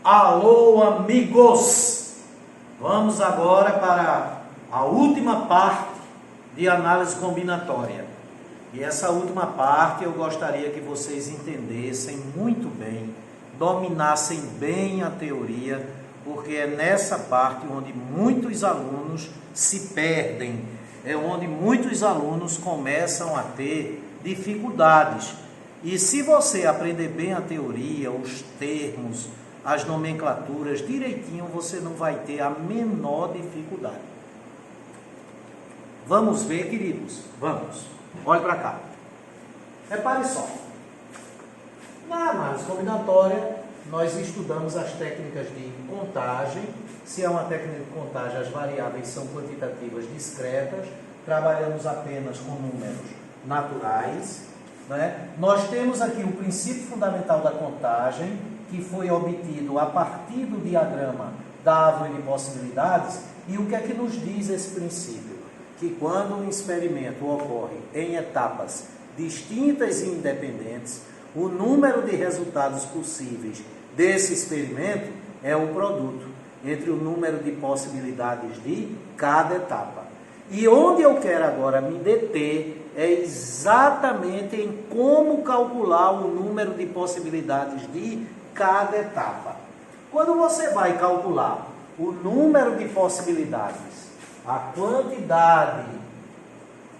Alô, amigos! Vamos agora para a última parte de análise combinatória. E essa última parte eu gostaria que vocês entendessem muito bem, dominassem bem a teoria, porque é nessa parte onde muitos alunos se perdem, é onde muitos alunos começam a ter dificuldades. E se você aprender bem a teoria, os termos, as nomenclaturas direitinho, você não vai ter a menor dificuldade. Vamos ver, queridos? Vamos. Olhe para cá. Repare só. Na análise combinatória, nós estudamos as técnicas de contagem. Se é uma técnica de contagem, as variáveis são quantitativas discretas. Trabalhamos apenas com números naturais, né? Nós temos aqui o princípio fundamental da contagem, que foi obtido a partir do diagrama da árvore de possibilidades. E o que é que nos diz esse princípio? Que quando um experimento ocorre em etapas distintas e independentes, o número de resultados possíveis desse experimento é o produto entre o número de possibilidades de cada etapa. E onde eu quero agora me deter é exatamente em como calcular o número de possibilidades de cada etapa. Quando você vai calcular o número de possibilidades, a quantidade,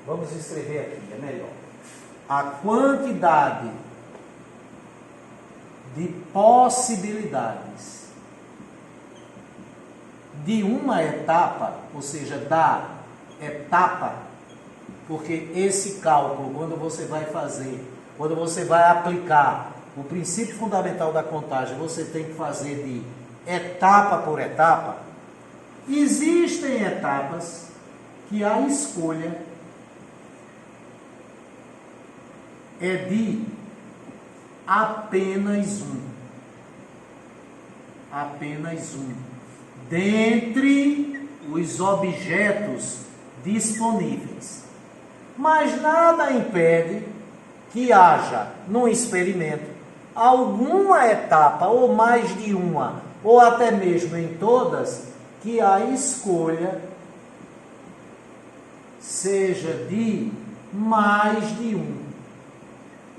vamos escrever aqui, é melhor, a quantidade de possibilidades de uma etapa, ou seja, da etapa, porque esse cálculo, quando você vai fazer, quando você vai aplicar o princípio fundamental da contagem, você tem que fazer de etapa por etapa. Existem etapas que a escolha é de apenas um. Apenas um. Dentre os objetos disponíveis. Mas nada impede que haja, num experimento, alguma etapa, ou mais de uma, ou até mesmo em todas, que a escolha seja de mais de um.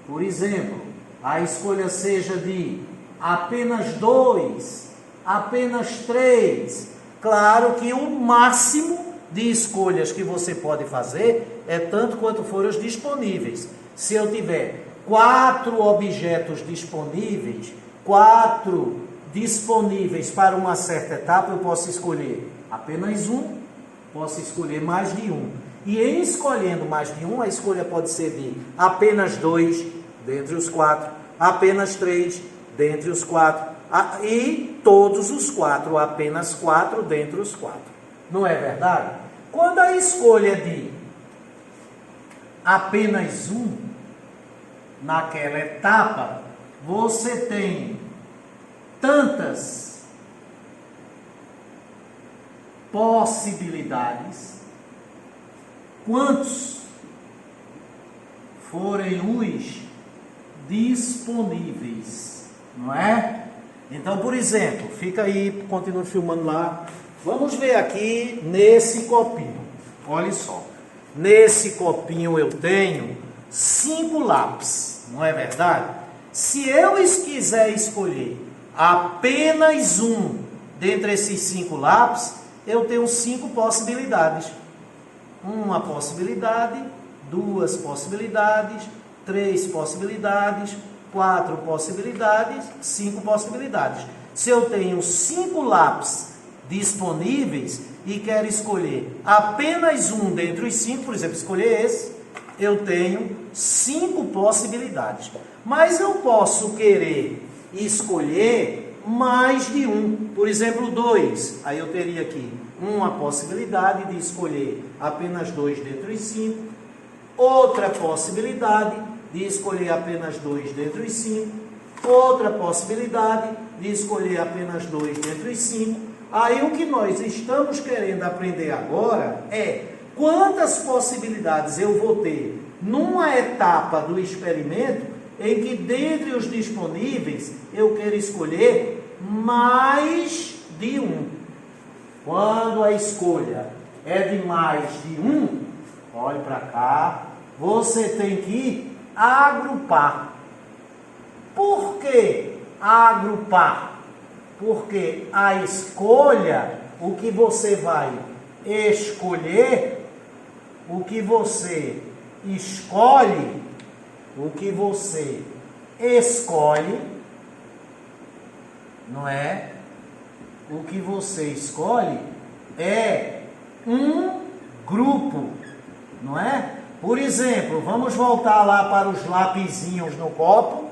Por exemplo, a escolha seja de apenas 2, apenas 3. Claro que o máximo de escolhas que você pode fazer é tanto quanto forem os disponíveis. Se eu tiver 4 objetos disponíveis, 4 disponíveis para uma certa etapa, eu posso escolher apenas um, posso escolher mais de um. E em escolhendo mais de um, a escolha pode ser de apenas 2 dentre os 4, apenas 3 dentre os 4, e todos os 4, apenas 4 dentre os 4. Não é verdade? Quando a escolha é de apenas um, naquela etapa, você tem tantas possibilidades quantos forem os disponíveis, não é? Então, por exemplo, fica aí, continua filmando lá. Vamos ver aqui nesse copinho. Olha só. Nesse copinho eu tenho 5 lápis, não é verdade? Se eu quiser escolher apenas um dentre esses 5 lápis, eu tenho 5 possibilidades. Uma possibilidade, 2 possibilidades, 3 possibilidades, 4 possibilidades, 5 possibilidades. Se eu tenho 5 lápis disponíveis e quero escolher apenas um dentre os 5, por exemplo, escolher esse, eu tenho 5 possibilidades. Mas eu posso querer escolher mais de um, por exemplo, 2. Aí eu teria aqui uma possibilidade de escolher apenas 2 dentre os 5, outra possibilidade de escolher apenas 2 dentre os 5, outra possibilidade de escolher apenas 2 dentre os 5. Aí o que nós estamos querendo aprender agora é quantas possibilidades eu vou ter numa etapa do experimento em que dentre os disponíveis eu quero escolher mais de um. Quando a escolha é de mais de um, olhe para cá, você tem que agrupar. Por que agrupar? Porque a escolha, o que você vai escolher, o que você escolhe, o que você escolhe, não é? O que você escolhe é um grupo, não é? Por exemplo, vamos voltar lá para os lapisinhos no copo.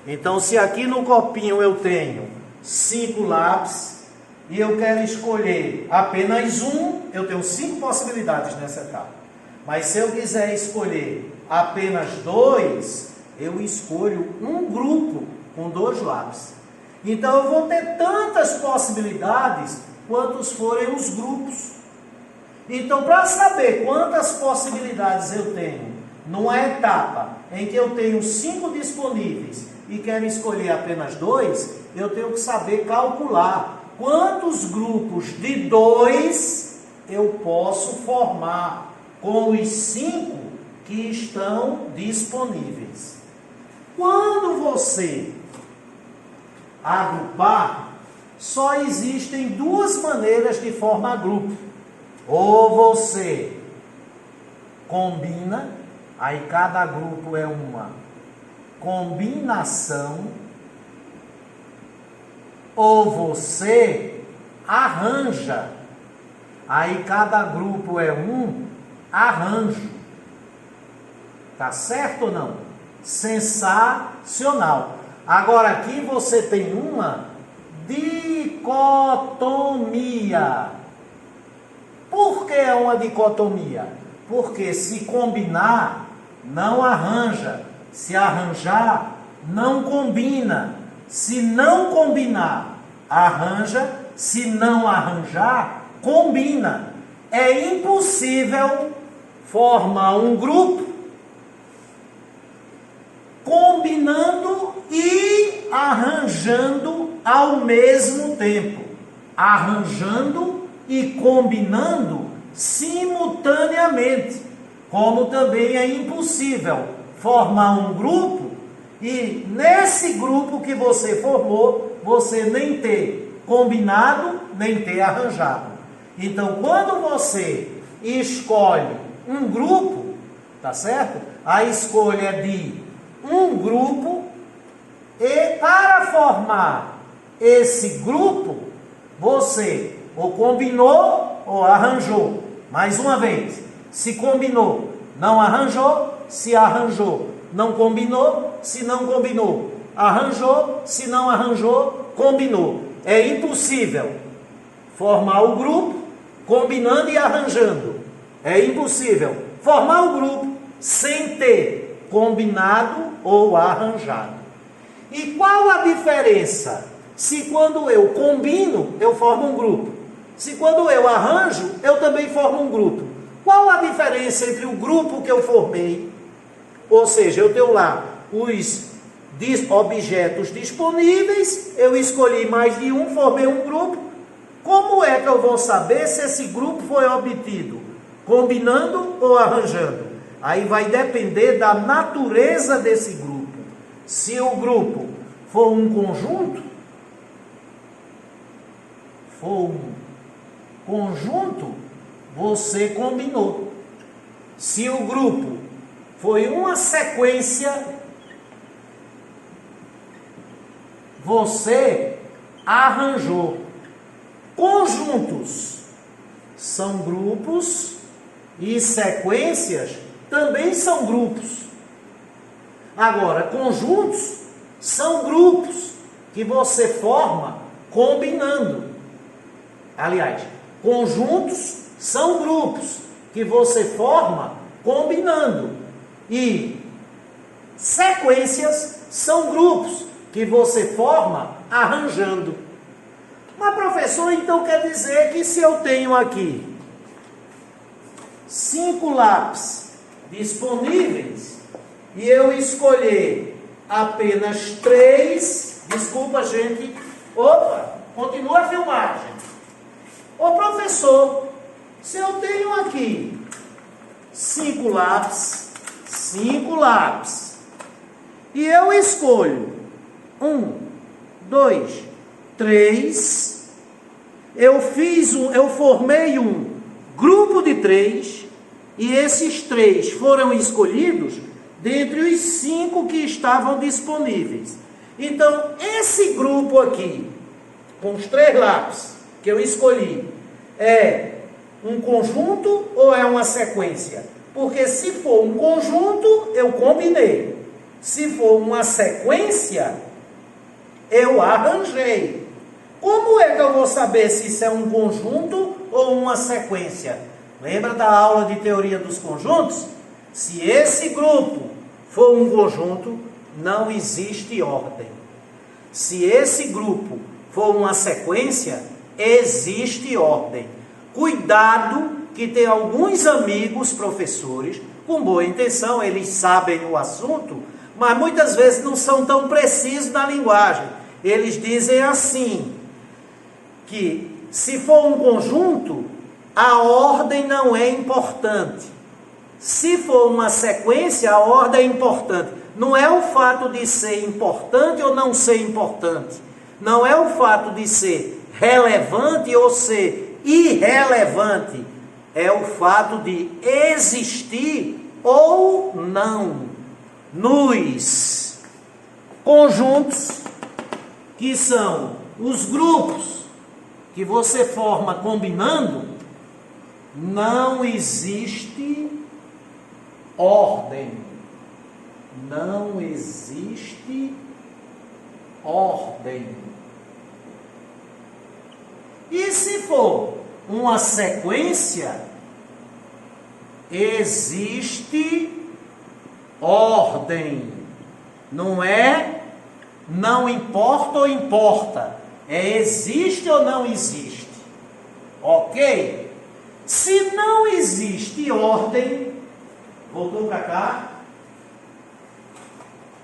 Então, se aqui no copinho eu tenho 5 lápis e eu quero escolher apenas um, eu tenho 5 possibilidades nessa etapa. Mas se eu quiser escolher apenas 2, eu escolho um grupo com 2 lápis. Então, eu vou ter tantas possibilidades quantos forem os grupos. Então, para saber quantas possibilidades eu tenho numa etapa em que eu tenho 5 disponíveis e quero escolher apenas 2, eu tenho que saber calcular quantos grupos de 2 eu posso formar com os 5 que estão disponíveis. Quando você agrupar, só existem 2 maneiras de formar grupo. Ou você combina, aí cada grupo é uma combinação, ou você arranja, aí cada grupo é um arranjo. Tá certo ou não? Sensacional. Agora aqui você tem uma dicotomia. Por que é uma dicotomia? Porque se combinar, não arranja. Se arranjar, não combina. Se não combinar, arranja. Se não arranjar, combina. É impossível formar um grupo combinando e arranjando ao mesmo tempo. Arranjando e combinando simultaneamente. Como também é impossível formar um grupo e nesse grupo que você formou, você nem ter combinado, nem ter arranjado. Então, quando você escolhe um grupo, tá certo? A escolha é de um grupo, e para formar esse grupo, você ou combinou ou arranjou. Mais uma vez, se combinou, não arranjou. Se arranjou, não combinou. Se não combinou, arranjou. Se não arranjou, combinou. É impossível formar o grupo combinando e arranjando. É impossível formar o grupo sem ter combinado ou arranjado. E qual a diferença? Se quando eu combino, eu formo um grupo. Se quando eu arranjo, eu também formo um grupo. Qual a diferença entre o grupo que eu formei? Ou seja, eu tenho lá os objetos disponíveis, eu escolhi mais de um, formei um grupo. Como é que eu vou saber se esse grupo foi obtido? Combinando ou arranjando? Aí vai depender da natureza desse grupo. Se o grupo for um conjunto, você combinou. Se o grupo foi uma sequência, você arranjou. Conjuntos são grupos e sequências também são grupos. Agora, conjuntos são grupos que você forma combinando. Aliás, conjuntos são grupos que você forma combinando. E sequências são grupos que você forma arranjando. Mas, professor, então quer dizer que se eu tenho aqui 5 lápis disponíveis e eu escolher apenas 3, desculpa, gente, Opa, continua a filmagem. Ô professor, se eu tenho aqui 5 lápis, e eu escolho 1, 2, 3, eu formei um grupo de 3, e esses 3 foram escolhidos dentre os 5 que estavam disponíveis. Então, esse grupo aqui, com os 3 lápis que eu escolhi, é um conjunto ou é uma sequência? Porque se for um conjunto, eu combinei. Se for uma sequência, eu arranjei. Como é que eu vou saber se isso é um conjunto ou uma sequência? Lembra da aula de teoria dos conjuntos? Se esse grupo for um conjunto, não existe ordem. Se esse grupo for uma sequência, existe ordem. Cuidado que tem alguns amigos professores, com boa intenção, eles sabem o assunto, mas muitas vezes não são tão precisos na linguagem. Eles dizem assim, que se for um conjunto, a ordem não é importante. Se for uma sequência, a ordem é importante. Não é o fato de ser importante ou não ser importante. Não é o fato de ser relevante ou ser irrelevante. É o fato de existir ou não. Nos conjuntos, que são os grupos que você forma combinando, não existe ordem. Não existe ordem. E se for uma sequência, existe ordem. Não é não importa ou importa. É existe ou não existe. Ok? Se não existe ordem, voltou para cá.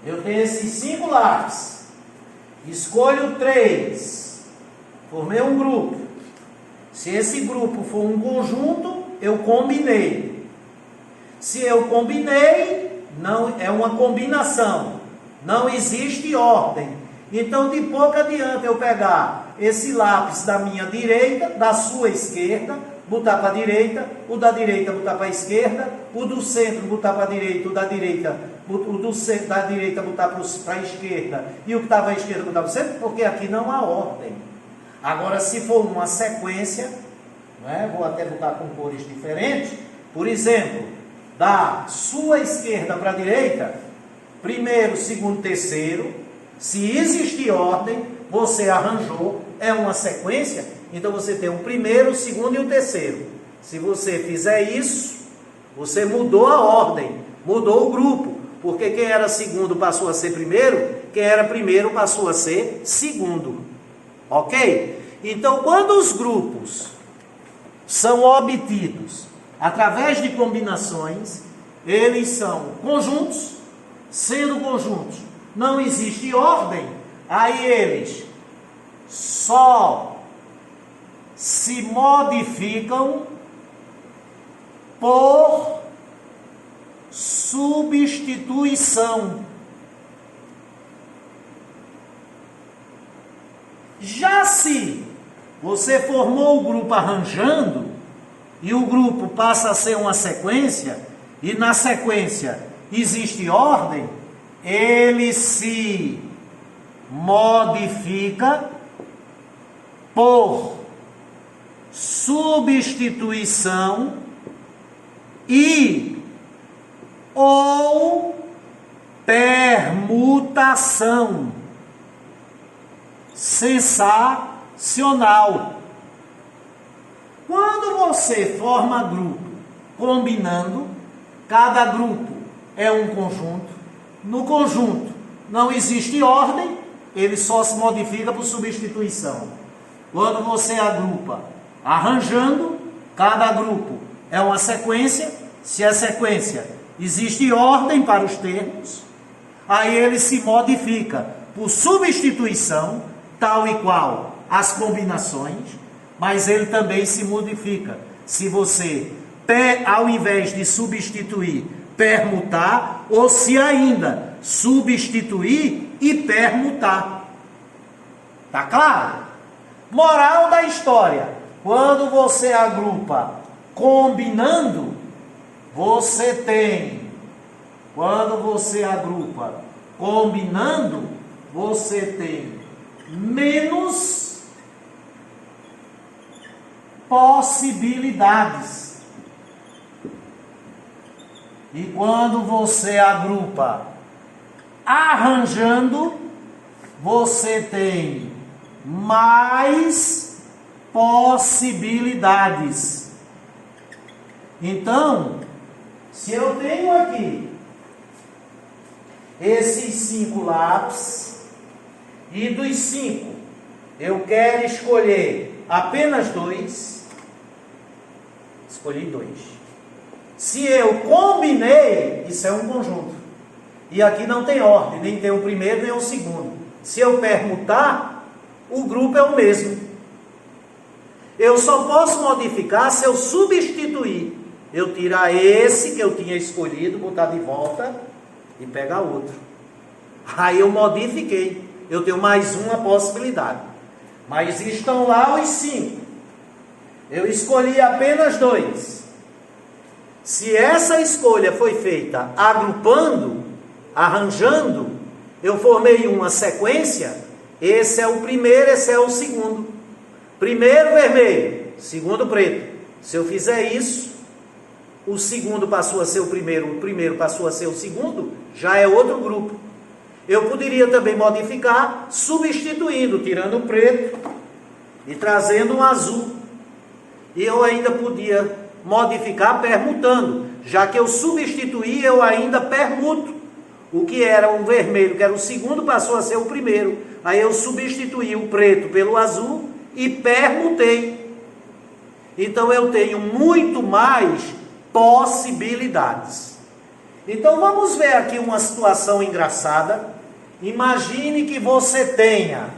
Eu tenho esses 5 lápis. Escolho 3. Formei um grupo. Se esse grupo for um conjunto, eu combinei. Se eu combinei, não é uma combinação. Não existe ordem. Então, de pouco adianta eu pegar esse lápis da minha direita, da sua esquerda, botar para a direita, o da direita botar para a esquerda, o do centro botar para a direita, o da direita botar para a esquerda, e o que estava à esquerda botar para o centro, porque aqui não há ordem. Agora, se for uma sequência, né, vou até botar com cores diferentes, por exemplo, da sua esquerda para a direita, primeiro, segundo, terceiro, se existir ordem, você arranjou, é uma sequência, então você tem o primeiro, o segundo e o terceiro. Se você fizer isso, você mudou a ordem, mudou o grupo, porque quem era segundo passou a ser primeiro, quem era primeiro passou a ser segundo. Ok? Então, quando os grupos são obtidos através de combinações, eles são conjuntos. Sendo conjuntos, não existe ordem, aí eles só se modificam por substituição. Já se você formou o grupo arranjando, e o grupo passa a ser uma sequência, e na sequência existe ordem, ele se modifica por substituição e ou permutação sensacional. Quando você forma grupo combinando, cada grupo é um conjunto. No conjunto não existe ordem, ele só se modifica por substituição. Quando você agrupa arranjando, cada grupo é uma sequência. Se a sequência existe ordem para os termos, aí ele se modifica por substituição tal e qual as combinações, mas ele também se modifica. Se você, ao invés de substituir, permutar, ou se ainda substituir e permutar. Tá claro? Moral da história: quando você agrupa combinando, você tem. Quando você agrupa combinando, você tem menos possibilidades. E quando você agrupa arranjando, você tem mais possibilidades. Então, se eu tenho aqui esses 5 lápis, e dos 5 eu quero escolher apenas 2, escolhi 2. Se eu combinei, isso é um conjunto. E aqui não tem ordem, nem tem o primeiro nem o segundo. Se eu permutar, o grupo é o mesmo. Eu só posso modificar se eu substituir. Eu tirar esse que eu tinha escolhido, botar de volta e pegar outro. Aí eu modifiquei. Eu tenho mais uma possibilidade. Mas estão lá os 5. Eu escolhi apenas 2. Se essa escolha foi feita agrupando, arranjando, eu formei uma sequência. Esse é o primeiro, esse é o segundo. Primeiro vermelho, segundo preto. Se eu fizer isso, o segundo passou a ser o primeiro passou a ser o segundo, já é outro grupo. Eu poderia também modificar substituindo, tirando o preto e trazendo um azul. E eu ainda podia modificar permutando, já que eu substituí, eu ainda permuto. O que era um vermelho, que era o segundo, passou a ser o primeiro. Aí eu substituí o preto pelo azul e permutei. Então eu tenho muito mais possibilidades. Então vamos ver aqui uma situação engraçada. Imagine que você tenha,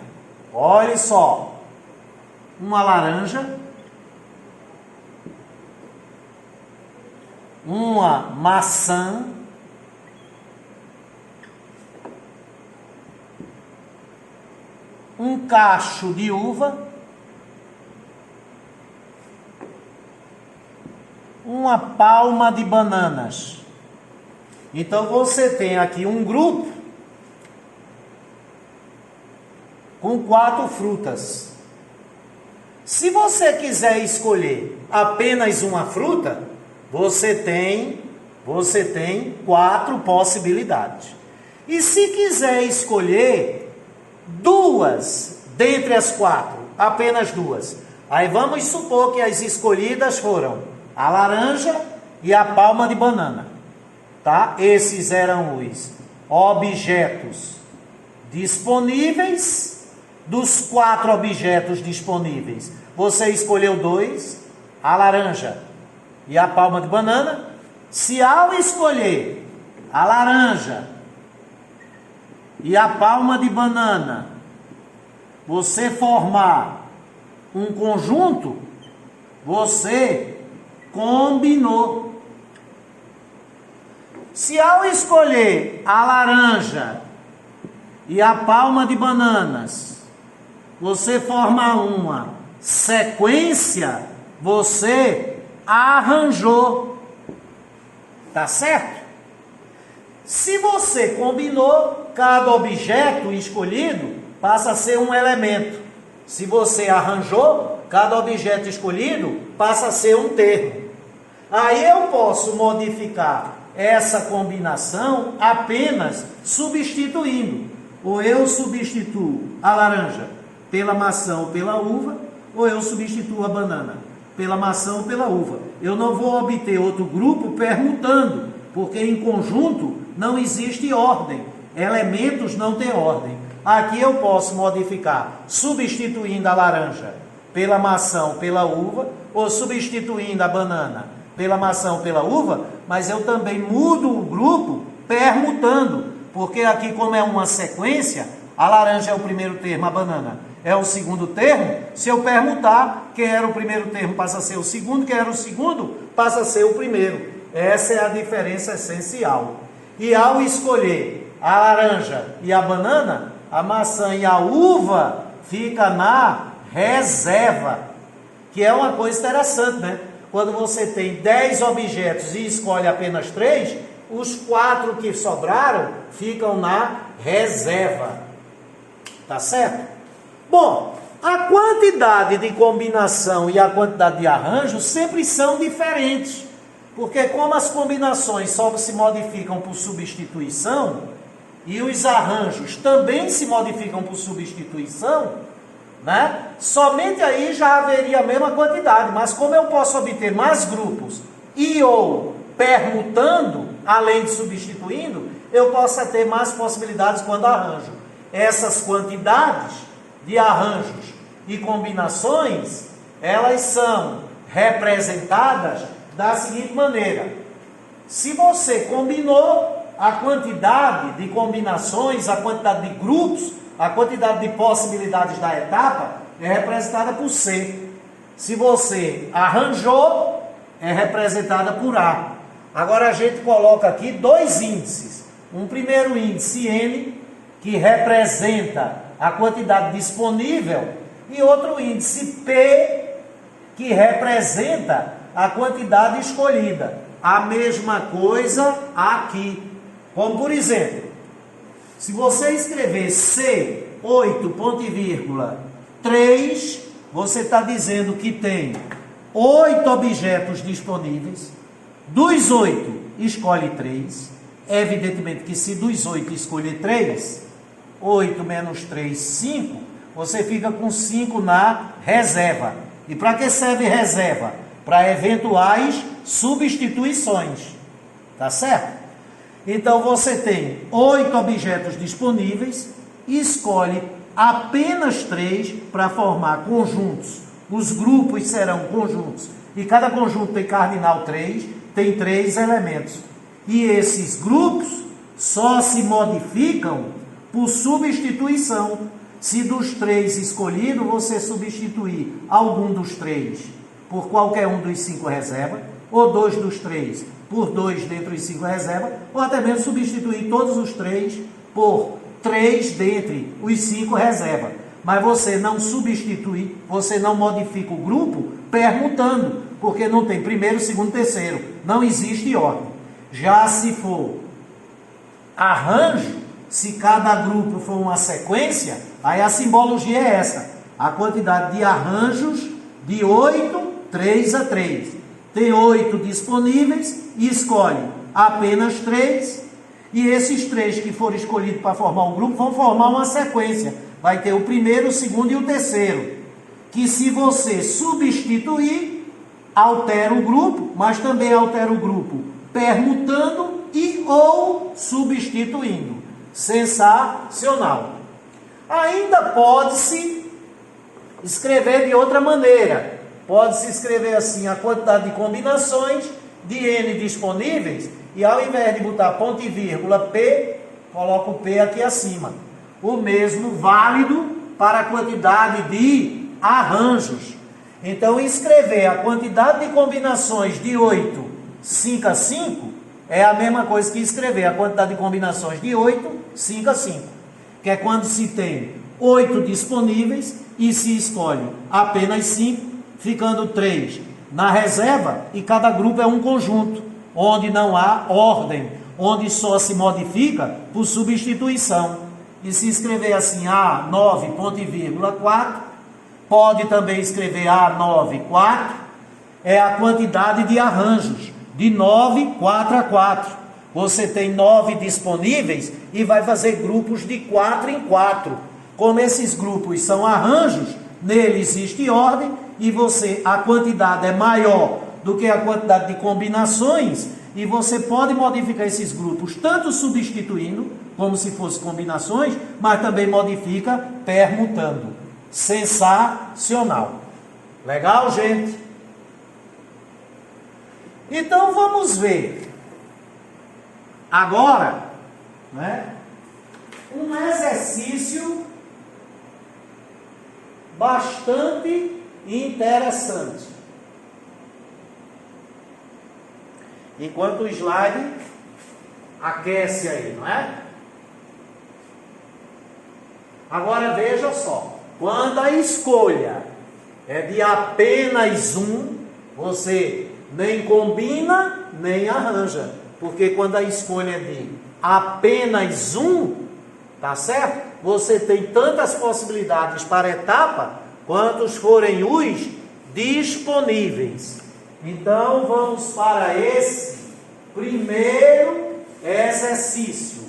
olhe só, uma laranja, uma maçã, um cacho de uva, uma palma de bananas. Então você tem aqui um grupo com 4 frutas. Se você quiser escolher apenas uma fruta, você tem 4 possibilidades. E se quiser escolher 2 dentre as 4, apenas 2, aí vamos supor que as escolhidas foram a laranja e a palma de banana, tá? Esses eram os objetos disponíveis. Dos 4 objetos disponíveis, você escolheu 2, a laranja e a palma de banana. Se ao escolher a laranja e a palma de banana, você formar um conjunto, você combinou. Se ao escolher a laranja e a palma de bananas, você forma uma sequência, você arranjou. Tá certo? Se você combinou, cada objeto escolhido passa a ser um elemento. Se você arranjou, cada objeto escolhido passa a ser um termo. Aí eu posso modificar essa combinação apenas substituindo. Ou eu substituo a laranja pela maçã ou pela uva, ou eu substituo a banana pela maçã ou pela uva. Eu não vou obter outro grupo permutando, porque em conjunto não existe ordem. Elementos não têm ordem. Aqui eu posso modificar substituindo a laranja pela maçã ou pela uva, ou substituindo a banana pela maçã ou pela uva, mas eu também mudo o grupo permutando, porque aqui, como é uma sequência, a laranja é o primeiro termo, a banana é o segundo termo, se eu permutar, quem era o primeiro termo passa a ser o segundo, quem era o segundo passa a ser o primeiro. Essa é a diferença essencial. E ao escolher a laranja e a banana, a maçã e a uva fica na reserva, que é uma coisa interessante, né? Quando você tem 10 objetos e escolhe apenas 3, os 4 que sobraram ficam na reserva. Tá certo? Bom, a quantidade de combinação e a quantidade de arranjo sempre são diferentes. Porque como as combinações só se modificam por substituição, e os arranjos também se modificam por substituição, né? Somente aí já haveria a mesma quantidade. Mas como eu posso obter mais grupos e ou permutando, além de substituindo, eu posso ter mais possibilidades quando arranjo. Essas quantidades de arranjos e combinações, elas são representadas da seguinte maneira: se você combinou, a quantidade de combinações, a quantidade de grupos, a quantidade de possibilidades da etapa é representada por C. Se você arranjou, é representada por A. Agora a gente coloca aqui dois índices. Um primeiro índice N, que representa a quantidade disponível, e outro índice P, que representa a quantidade escolhida. A mesma coisa aqui. Como por exemplo, se você escrever C, 8,3, você está dizendo que tem 8 objetos disponíveis. Dos 8, escolhe 3. Evidentemente que se dos 8 escolher 3, 8 menos 3, 5, você fica com 5 na reserva. E para que serve reserva? Para eventuais substituições. Tá certo? Então você tem 8 objetos disponíveis, escolhe apenas 3 para formar conjuntos. Os grupos serão conjuntos. E cada conjunto tem cardinal 3, tem 3 elementos. E esses grupos só se modificam por substituição. Se dos 3 escolhidos, você substituir algum dos 3 por qualquer um dos 5 reserva, ou 2 dos 3 por 2 dentre os 5 reserva, ou até mesmo substituir todos os 3 por 3 dentre os 5 reserva. Mas você não substitui, você não modifica o grupo permutando, porque não tem primeiro, segundo, terceiro. Não existe ordem. Já se for arranjo, se cada grupo for uma sequência, aí a simbologia é essa. A quantidade de arranjos de 8, 3 a 3. Tem 8 disponíveis e escolhe apenas 3. E esses 3 que foram escolhidos para formar um grupo vão formar uma sequência. Vai ter o primeiro, o segundo e o terceiro. Que se você substituir, altera o grupo, mas também altera o grupo permutando e ou substituindo. Sensacional. Ainda pode-se escrever de outra maneira. Pode-se escrever assim: a quantidade de combinações de N disponíveis, e ao invés de botar ponto e vírgula P, coloca o P aqui acima. O mesmo válido para a quantidade de arranjos. Então, escrever a quantidade de combinações de 8, 5 a 5, é a mesma coisa que escrever a quantidade de combinações de 8, 5 a 5. Que é quando se tem 8 disponíveis e se escolhe apenas 5, ficando 3 na reserva, e cada grupo é um conjunto, onde não há ordem, onde só se modifica por substituição. E se escrever assim A9, ponto e vírgula 4, pode também escrever A9, 4, é a quantidade de arranjos, de 9, 4 a 4. Você tem 9 disponíveis e vai fazer grupos de 4 em 4. Como esses grupos são arranjos, nele existe ordem, e a quantidade é maior do que a quantidade de combinações, e você pode modificar esses grupos, tanto substituindo, como se fossem combinações, mas também modifica permutando. Sensacional. Legal, gente? Então vamos ver agora, né, um exercício bastante interessante. Enquanto o slide aquece aí, não é? Agora veja só, quando a escolha é de apenas um, você nem combina, nem arranja. Porque quando a escolha é de apenas um, tá certo? Você tem tantas possibilidades para a etapa, quantos forem os disponíveis. Então, vamos para esse primeiro exercício,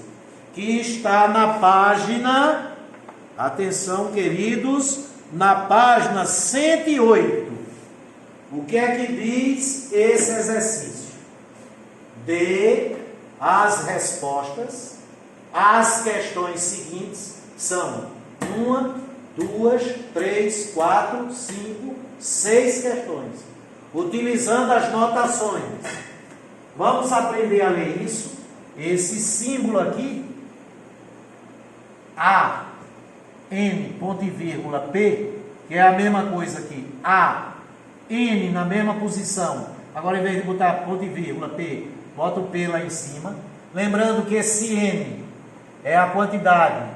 que está na página, atenção queridos, na página 108. O que é que diz esse exercício? Dê as respostas às questões seguintes, são 1, 2, 3, 4, 5, 6 questões, utilizando as notações. Vamos aprender a ler isso. Esse símbolo aqui, A, N, ponto e vírgula, P, que é a mesma coisa aqui, A, N na mesma posição. Agora, em vez de botar ponto e vírgula, P, bota o P lá em cima. Lembrando que esse N é a quantidade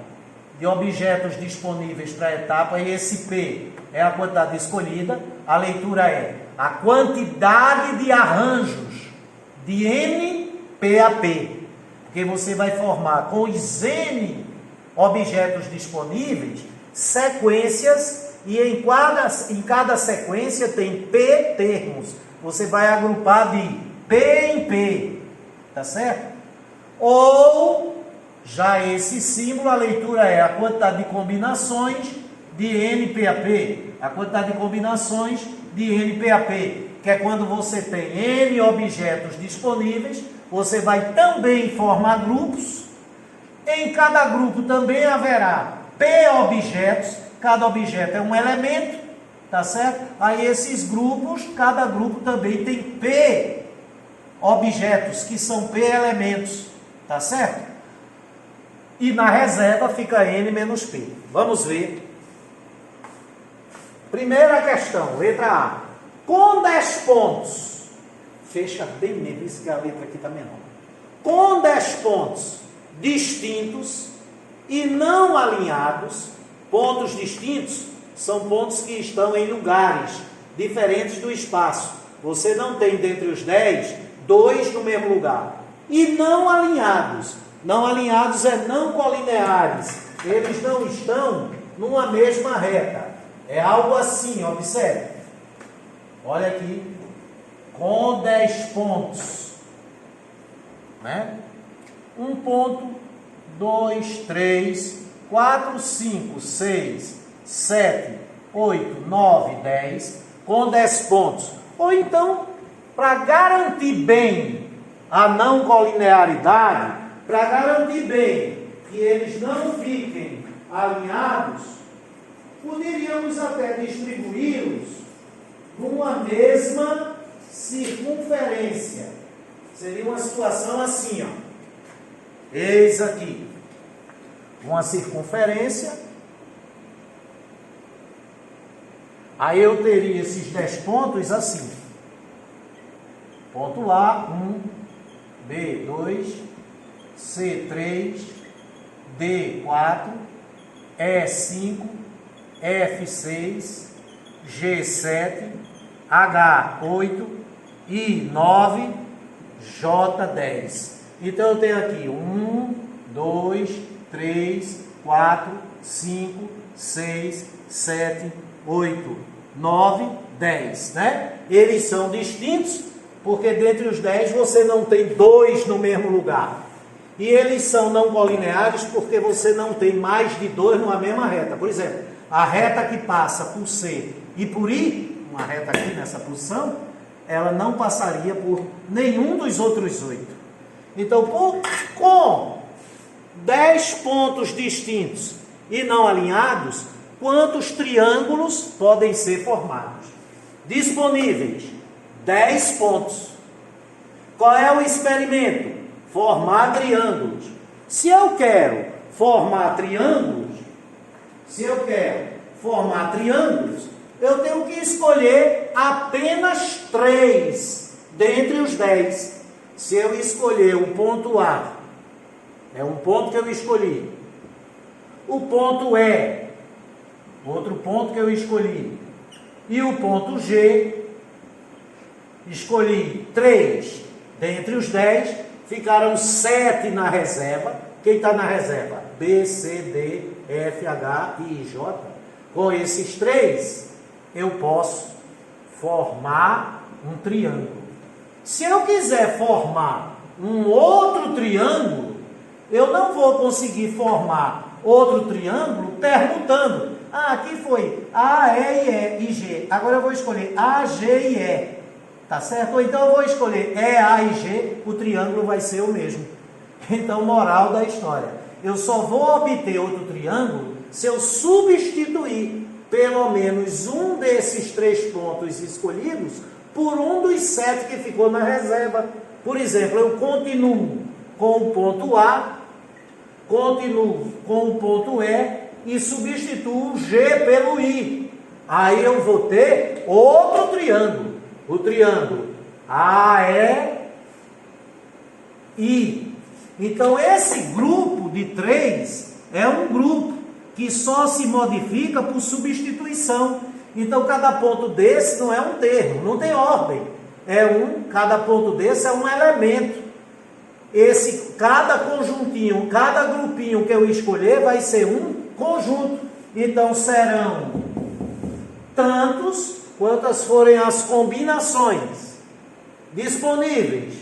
de objetos disponíveis para a etapa e esse P é a quantidade escolhida. A leitura é a quantidade de arranjos de N, P a P. Porque você vai formar com os N objetos disponíveis sequências e em cada sequência tem P termos. Você vai agrupar de P em P, tá certo? Ou, já esse símbolo, a leitura é a quantidade de combinações de NPAP, a quantidade de combinações de NPAP, que é quando você tem N objetos disponíveis, você vai também formar grupos. Em cada grupo também haverá P objetos, cada objeto é um elemento, tá certo? Aí esses grupos, cada grupo também tem P objetos, que são P elementos, tá certo? E na reserva fica N menos P. Vamos ver. Primeira questão, letra A. Com 10 pontos, fecha bem mesmo, isso que a letra aqui está menor. Com 10 pontos distintos e não alinhados, pontos distintos são pontos que estão em lugares diferentes do espaço. Você não tem dentre os 10, 2 no mesmo lugar. E não alinhados. Não alinhados é não colineares. Eles não estão numa mesma reta. É algo assim, observe. Olha aqui. Com 10 pontos. Né? 1 ponto, 2, 3, 4, 5, 6, 7, 8, 9, 10. Com 10 pontos. Ou então, para garantir bem a não colinearidade, para garantir bem que eles não fiquem alinhados, poderíamos até distribuí-los numa mesma circunferência. Seria uma situação assim, ó. Eis aqui uma circunferência. Aí eu teria esses 10 pontos assim. Ponto A, 1, B, 2, C, 3, D, 4, E, 5, F, 6, G, 7, H, 8, I, 9, J, 10. Então eu tenho aqui 1, 2, 3, 4, 5, 6, 7, 8, 9, 10, né? Eles são distintos, porque dentre os 10 você não tem 2 no mesmo lugar. E eles são não colineares porque você não tem mais de 2 numa mesma reta. Por exemplo, a reta que passa por C e por I, uma reta aqui nessa posição, ela não passaria por nenhum dos outros 8. Então, com 10 pontos distintos e não alinhados, quantos triângulos podem ser formados? Disponíveis 10 pontos. Qual é o experimento? Formar triângulos. Se eu quero formar triângulos, formar triângulos, eu tenho que escolher apenas 3 dentre os 10. Se eu escolher o ponto A, é um ponto que eu escolhi. O ponto E, outro ponto que eu escolhi. E o ponto G, escolhi 3 dentre os 10, ficaram 7 na reserva. Quem está na reserva? B, C, D, F, H, I, J. Com esses 3, eu posso formar um triângulo. Se eu quiser formar um outro triângulo, eu não vou conseguir formar outro triângulo permutando. Ah, aqui foi A, E, I, G. Agora eu vou escolher A, G e E. Tá certo? Ou então eu vou escolher E, A e G, o triângulo vai ser o mesmo. Então, moral da história. Eu só vou obter outro triângulo se eu substituir pelo menos um desses 3 pontos escolhidos por um dos 7 que ficou na reserva. Por exemplo, eu continuo com o ponto A, continuo com o ponto E e substituo o G pelo I. Aí eu vou ter outro triângulo. O triângulo AEI. Então, esse grupo de 3 é um grupo que só se modifica por substituição. Então, cada ponto desse não é um termo, não tem ordem. Cada ponto desse é um elemento. Cada conjuntinho, cada grupinho que eu escolher vai ser um conjunto. Então, serão tantos quantas forem as combinações disponíveis.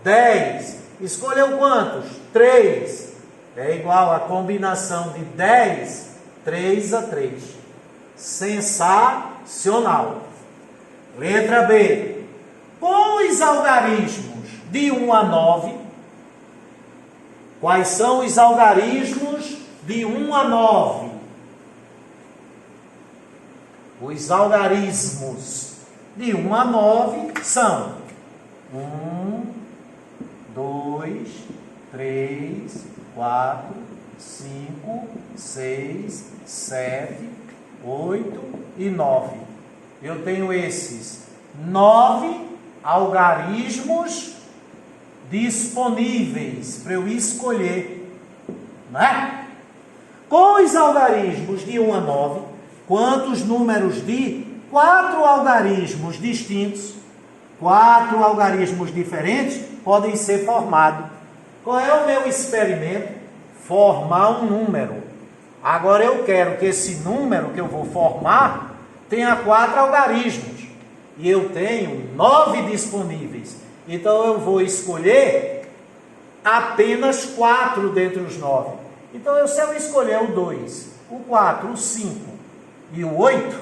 10. Escolheu quantos? 3. É igual a combinação de 10, 3 a 3. Sensacional. Letra B. Com os algarismos de 1 a 9, quais são os algarismos de 1 a 9? Os algarismos de 1 a 9 são 1, 2, 3, 4, 5, 6, 7, 8 e 9. Eu tenho esses 9 algarismos disponíveis para eu escolher, né? Com os algarismos de 1 a 9, quantos números de 4 algarismos distintos, 4 algarismos diferentes podem ser formados. Qual é o meu experimento? Formar um número. Agora eu quero que esse número que eu vou formar tenha 4 algarismos. E eu tenho 9 disponíveis. Então eu vou escolher apenas 4 dentre os 9. Então se eu escolher o 2, o 4, o 5 e o 8,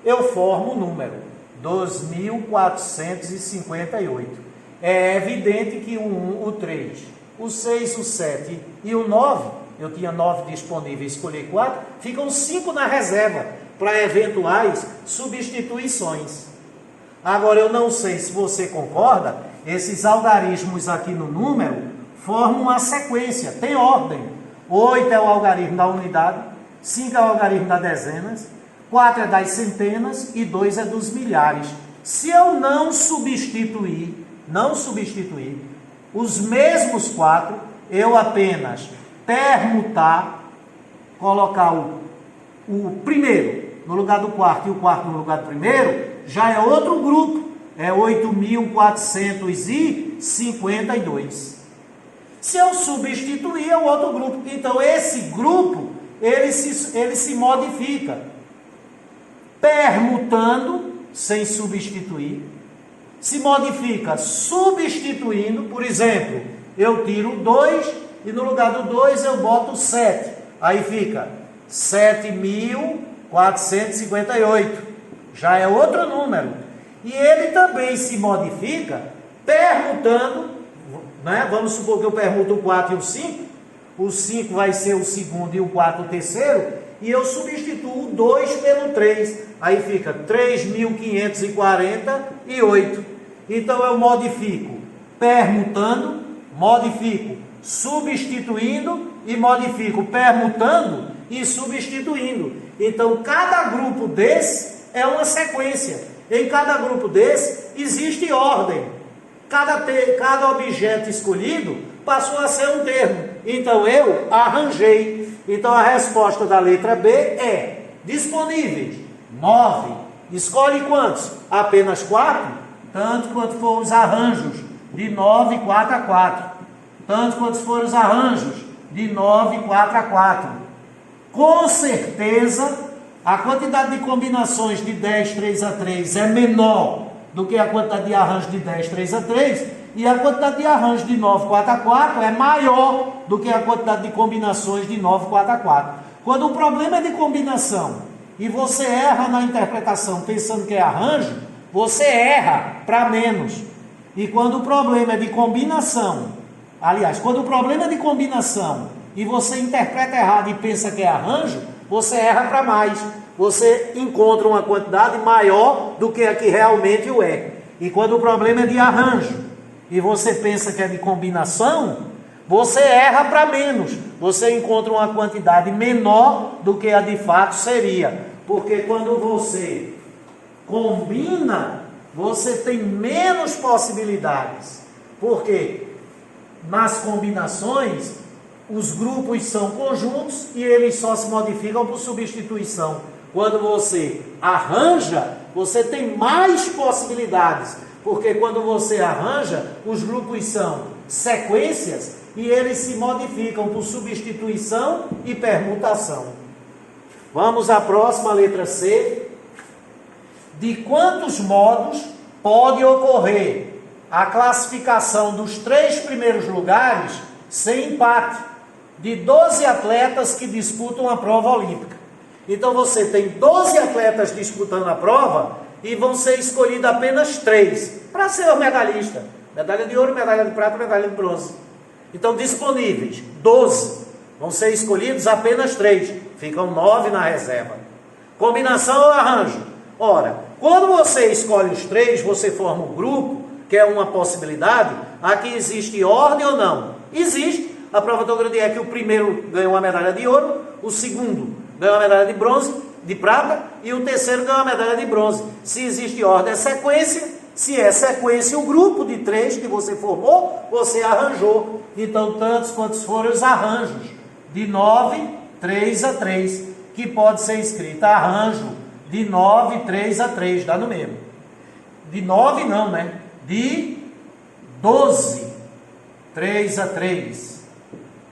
eu formo o número 2.458. É evidente que o 1, o 3, o 6, o 7 e o 9, eu tinha 9 disponíveis, escolhi 4, ficam 5 na reserva para eventuais substituições. Agora, eu não sei se você concorda, esses algarismos aqui no número formam uma sequência, tem ordem. 8 é o algarismo da unidade, 5 é o algarismo das dezenas, 4 é das centenas e 2 é dos milhares. Se eu não substituir os mesmos 4, eu apenas permutar, colocar o primeiro no lugar do quarto e o quarto no lugar do primeiro, já é outro grupo, é 8.452. Se eu substituir, é outro grupo. Então, esse grupo, ele se modifica, permutando, sem substituir, se modifica substituindo. Por exemplo, eu tiro o 2 e no lugar do 2 eu boto o 7. Aí fica 7.458. Já é outro número. E ele também se modifica permutando, né? Vamos supor que eu permuto o 4 e o 5. O 5 vai ser o segundo e o 4 o terceiro. E eu substituo o 2 pelo 3. Aí fica 3.548. Então eu modifico permutando, modifico substituindo e modifico permutando. e substituindo. Então, cada grupo desse é uma sequência. Em cada grupo desse existe ordem. Cada objeto escolhido passou a ser um termo. Então, eu arranjei. Então, a resposta da letra B é disponíveis, 9. Escolhe quantos? Apenas 4? Tanto quanto for os arranjos de 9, 4 a 4. Tanto quanto forem os arranjos de 9, 4 a 4. Com certeza, a quantidade de combinações de 10, 3 a 3 é menor do que a quantidade de arranjos de 10, 3 a 3. E a quantidade de arranjos de 9, 4 a 4 é maior do que a quantidade de combinações de 9, 4 a 4. Quando o problema é de combinação e você erra na interpretação pensando que é arranjo, você erra para menos. E quando o problema é de combinação, aliás, quando o problema é de combinação e você interpreta errado e pensa que é arranjo, você erra para mais. Você encontra uma quantidade maior do que a que realmente o é. E quando o problema é de arranjo e você pensa que é de combinação, você erra para menos. Você encontra uma quantidade menor do que a de fato seria. Porque quando você combina, você tem menos possibilidades. Porque nas combinações, os grupos são conjuntos e eles só se modificam por substituição. Quando você arranja, você tem mais possibilidades. Porque quando você arranja, os grupos são sequências e eles se modificam por substituição e permutação. Vamos à próxima, letra C. De quantos modos pode ocorrer a classificação dos 3 primeiros lugares sem empate de 12 atletas que disputam a prova olímpica? Então você tem 12 atletas disputando a prova e vão ser escolhidos apenas 3 para ser o medalhista. Medalha de ouro, medalha de prata, medalha de bronze. Então disponíveis 12, vão ser escolhidos apenas 3. Ficam 9 na reserva. Combinação ou arranjo? Ora, quando você escolhe os 3, você forma um grupo, que é uma possibilidade. Aqui existe ordem ou não? Existe. A prova do grande é que o primeiro ganhou uma medalha de ouro, o segundo ganhou uma medalha de bronze, de prata, e o terceiro ganhou uma medalha de bronze. Se existe ordem, é sequência. Se é sequência, o grupo de 3 que você formou, você arranjou. Então, tantos quantos forem os arranjos. De 9, 3 a 3. Que pode ser escrito arranjo de 9, 3 a 3. Dá no mesmo. De 9 não, né? De 12, 3 a 3.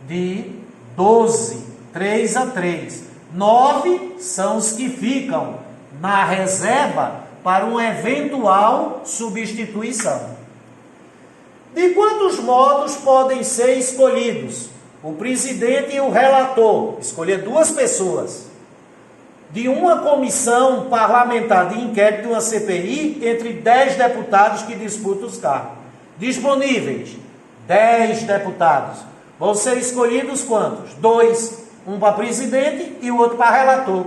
De 12, 3 a 3. 9 são os que ficam na reserva para uma eventual substituição. De quantos modos podem ser escolhidos? O presidente e o relator. Escolher 2 pessoas. De uma comissão parlamentar de inquérito de uma CPI entre 10 deputados que disputam os cargos. Disponíveis 10 deputados. Vão ser escolhidos quantos? 2. Um para presidente e o outro para relator.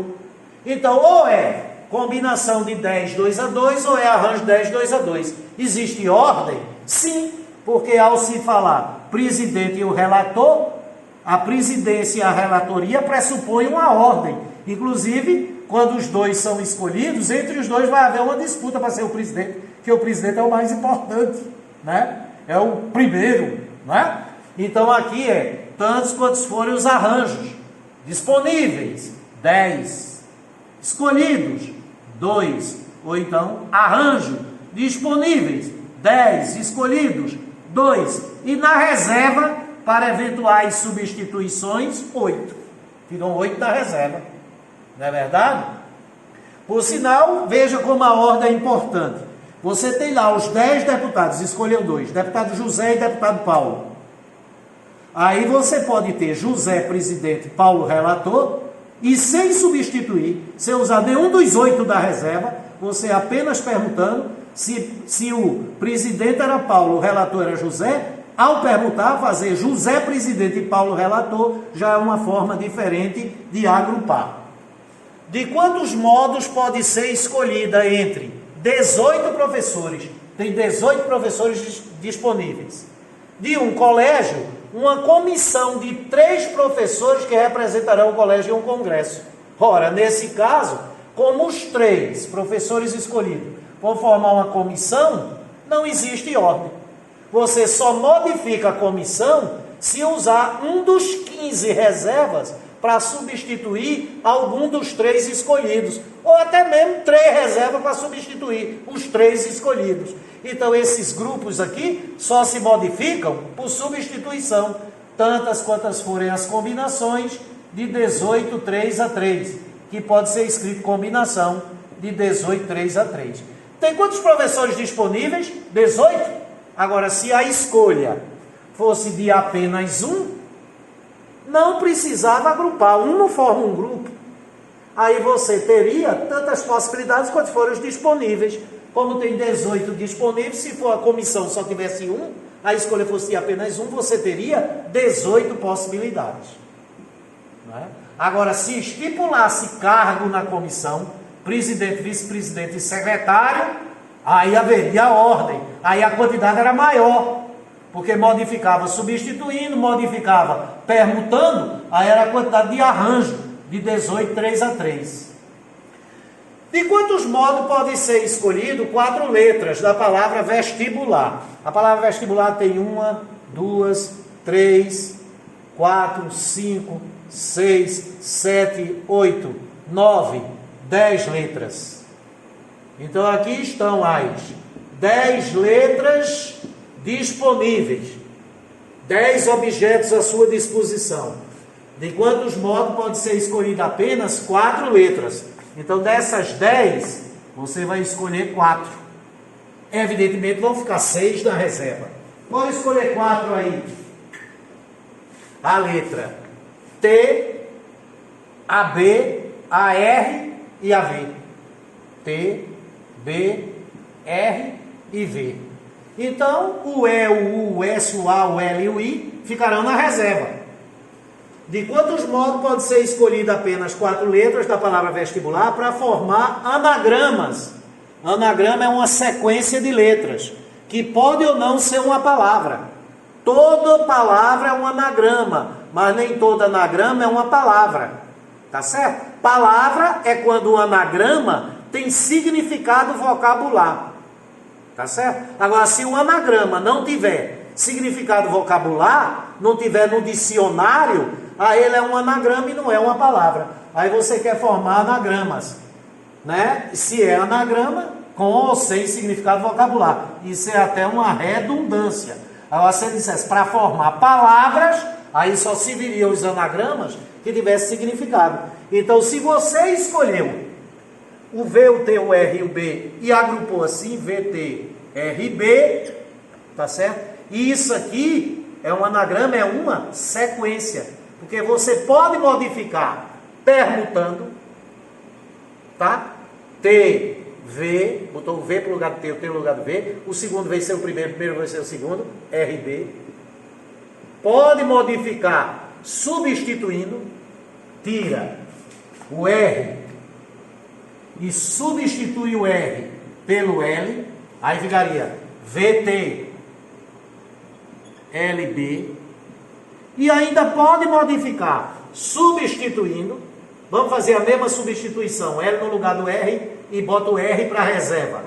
Então, ou é combinação de 10, 2 a 2, ou é arranjo 10, 2 a 2. Existe ordem? Sim, porque ao se falar presidente e o relator, a presidência e a relatoria pressupõem uma ordem. Inclusive, quando os 2 são escolhidos, entre os 2 vai haver uma disputa para ser o presidente, porque o presidente é o mais importante, né? É o primeiro, né? Então aqui é tantos quantos forem os arranjos. Disponíveis, 10. Escolhidos, 2. Ou então, arranjo. Disponíveis, 10. Escolhidos, 2. E na reserva, para eventuais substituições, 8. Ficam 8 na reserva. Não é verdade? Por sinal, veja como a ordem é importante. Você tem lá os 10 deputados, escolheu 2. Deputado José e deputado Paulo. Aí você pode ter José presidente, Paulo relator, e sem substituir, sem usar nenhum dos 8 da reserva, você apenas perguntando se o presidente era Paulo, o relator era José. Ao perguntar, fazer José presidente e Paulo relator, já é uma forma diferente de agrupar. De quantos modos pode ser escolhida entre 18 professores? Tem 18 professores disponíveis. de um colégio uma comissão de 3 professores que representarão o colégio em um congresso. Ora, nesse caso, como os 3 professores escolhidos vão formar uma comissão, não existe ordem. Você só modifica a comissão se usar um dos 15 reservas para substituir algum dos 3 escolhidos, ou até mesmo 3 reservas para substituir os 3 escolhidos. Então esses grupos aqui só se modificam por substituição, tantas quantas forem as combinações de 18, 3 a 3, que pode ser escrito combinação de 18, 3 a 3. Tem quantos professores disponíveis? 18. Agora, se a escolha fosse de apenas um, não precisava agrupar, um não forma um grupo. Aí você teria tantas possibilidades quanto forem os disponíveis. Como tem 18 disponíveis, se for a comissão só tivesse um, a escolha fosse de apenas um, você teria 18 possibilidades. Não é? Agora, se estipulasse cargo na comissão, presidente, vice-presidente e secretário, aí haveria ordem, aí a quantidade era maior, porque modificava substituindo, modificava permutando, aí era a quantidade de arranjo, de 18, 3 a 3. De quantos modos pode ser escolhido 4 letras da palavra vestibular? A palavra vestibular tem 1, 2, 3, 4, 5, 6, 7, 8, 9, 10 letras. Então aqui estão as 10 letras disponíveis, 10 objetos à sua disposição. De quantos modos pode ser escolhida apenas 4 letras? Então dessas 10, você vai escolher 4. Evidentemente vão ficar 6 na reserva. Pode escolher 4 aí. A letra T, a B, a R e a V. T, B, R e V. Então, o E, o U, o S, o A, o L e o I ficarão na reserva. De quantos modos pode ser escolhida apenas 4 letras da palavra vestibular para formar anagramas? Anagrama é uma sequência de letras, que pode ou não ser uma palavra. Toda palavra é um anagrama, mas nem todo anagrama é uma palavra. Tá certo? Palavra é quando o anagrama tem significado vocabular. Tá certo? Agora, se o anagrama não tiver significado vocabular, não tiver no dicionário, aí ele é um anagrama e não é uma palavra. Aí você quer formar anagramas, né? Se é anagrama, com ou sem significado vocabular. Isso é até uma redundância. Agora, se ele dissesse para formar palavras, aí só se viriam os anagramas que tivessem significado. Então, se você escolheu o V, o T, o R e o B e agrupou assim, V, T, R e B, tá certo? E isso aqui é um anagrama, é uma sequência, porque você pode modificar permutando, tá? T, V, botou o V para o lugar do T, o T no lugar do V, o segundo vai ser o primeiro vai ser o segundo, R e B. Pode modificar substituindo, tira o R e substitui o R pelo L, aí ficaria VT, LB, e ainda pode modificar substituindo, vamos fazer a mesma substituição, L no lugar do R e bota o R para reserva.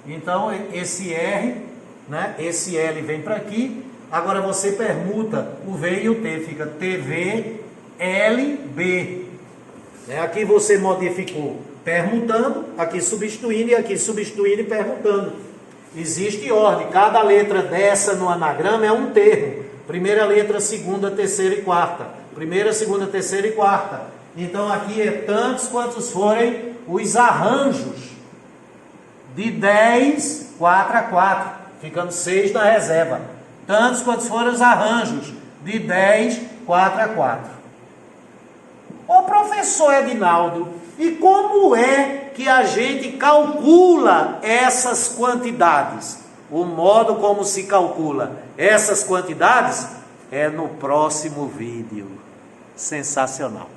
Então esse R, né, esse L vem para aqui, agora você permuta o V e o T, fica TV, LB. Aqui você modificou permutando, aqui substituindo e aqui substituindo e permutando. Existe ordem, cada letra dessa no anagrama é um termo. Primeira letra, segunda, terceira e quarta. Primeira, segunda, terceira e quarta. Então aqui é tantos quantos forem os arranjos. De 10, 4 a 4, ficando 6 na reserva. Tantos quantos forem os arranjos. De 10, 4 a 4. Ô professor Edinaldo, e como é que a gente calcula essas quantidades? O modo como se calcula essas quantidades é no próximo vídeo. Sensacional.